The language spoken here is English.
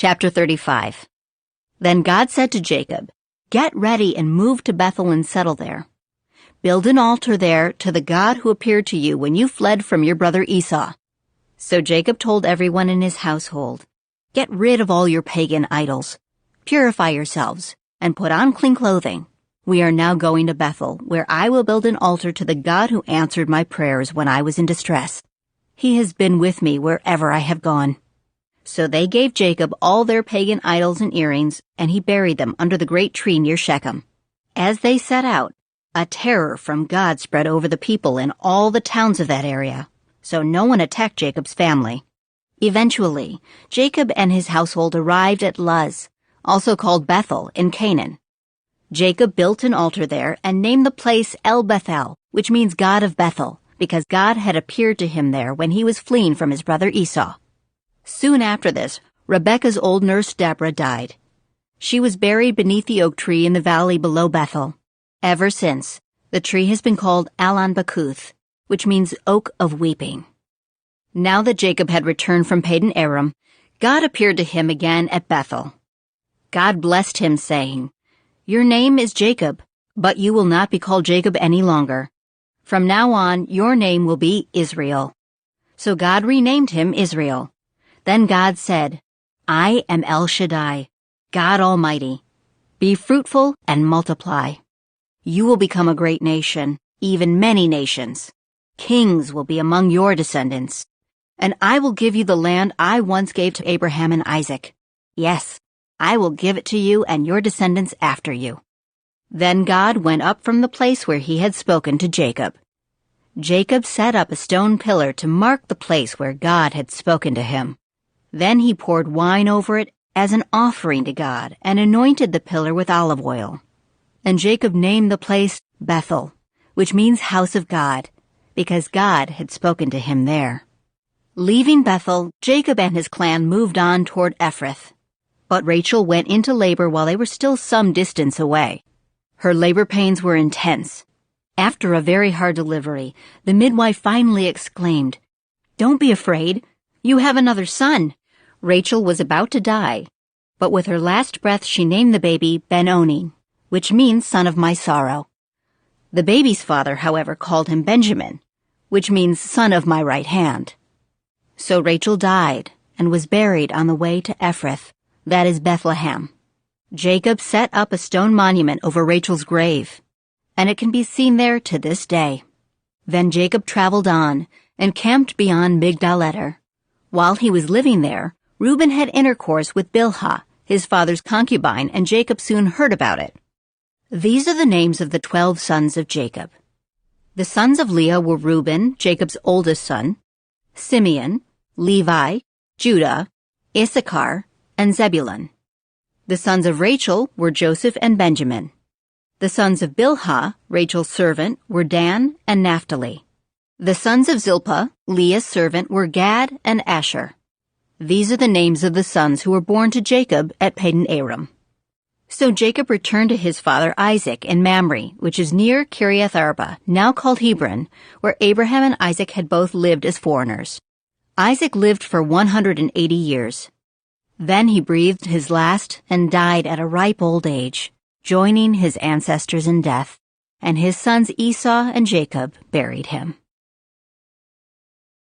Chapter 35. Then God said to Jacob, "Get ready and move to Bethel and settle there. Build an altar there to the God who appeared to you when you fled from your brother Esau." So Jacob told everyone in his household, "Get rid of all your pagan idols. Purify yourselves, and put on clean clothing. We are now going to Bethel, where I will build an altar to the God who answered my prayers when I was in distress. He has been with me wherever I have gone." So they gave Jacob all their pagan idols and earrings, and he buried them under the great tree near Shechem. As they set out, a terror from God spread over the people in all the towns of that area, so no one attacked Jacob's family. Eventually, Jacob and his household arrived at Luz, also called Bethel, in Canaan. Jacob built an altar there and named the place El Bethel, which means God of Bethel, because God had appeared to him there when he was fleeing from his brother Esau. Soon after this, Rebekah's old nurse Deborah died. She was buried beneath the oak tree in the valley below Bethel. Ever since, the tree has been called Allon Bakuth, which means Oak of Weeping. Now that Jacob had returned from Padan Aram, God appeared to him again at Bethel. God blessed him, saying, "Your name is Jacob, but you will not be called Jacob any longer. From now on, your name will be Israel." So God renamed him Israel. Then God said, "I am El Shaddai, God Almighty. Be fruitful and multiply. You will become a great nation, even many nations. Kings will be among your descendants. And I will give you the land I once gave to Abraham and Isaac. Yes, I will give it to you and your descendants after you." Then God went up from the place where he had spoken to Jacob. Jacob set up a stone pillar to mark the place where God had spoken to him. Then he poured wine over it as an offering to God and anointed the pillar with olive oil. And Jacob named the place Bethel, which means house of God, because God had spoken to him there. Leaving Bethel, Jacob and his clan moved on toward Ephrath. But Rachel went into labor while they were still some distance away. Her labor pains were intense. After a very hard delivery, the midwife finally exclaimed, "Don't be afraid. You have another son." Rachel was about to die, but with her last breath she named the baby Ben-Oni, which means son of my sorrow. The baby's father, however, called him Benjamin, which means son of my right hand. So Rachel died and was buried on the way to Ephrath, that is Bethlehem. Jacob set up a stone monument over Rachel's grave, and it can be seen there to this day. Then Jacob traveled on and camped beyond Migdal-eder. While he was living there, Reuben had intercourse with Bilhah, his father's concubine, and Jacob soon heard about it. These are the names of the 12 sons of Jacob. The sons of Leah were Reuben, Jacob's oldest son, Simeon, Levi, Judah, Issachar, and Zebulun. The sons of Rachel were Joseph and Benjamin. The sons of Bilhah, Rachel's servant, were Dan and Naphtali. The sons of Zilpah, Leah's servant, were Gad and Asher. These are the names of the sons who were born to Jacob at Padan Aram. So Jacob returned to his father Isaac in Mamre, which is near Kiriath Arba, now called Hebron, where Abraham and Isaac had both lived as foreigners. Isaac lived for 180 years. Then he breathed his last and died at a ripe old age, joining his ancestors in death, and his sons Esau and Jacob buried him.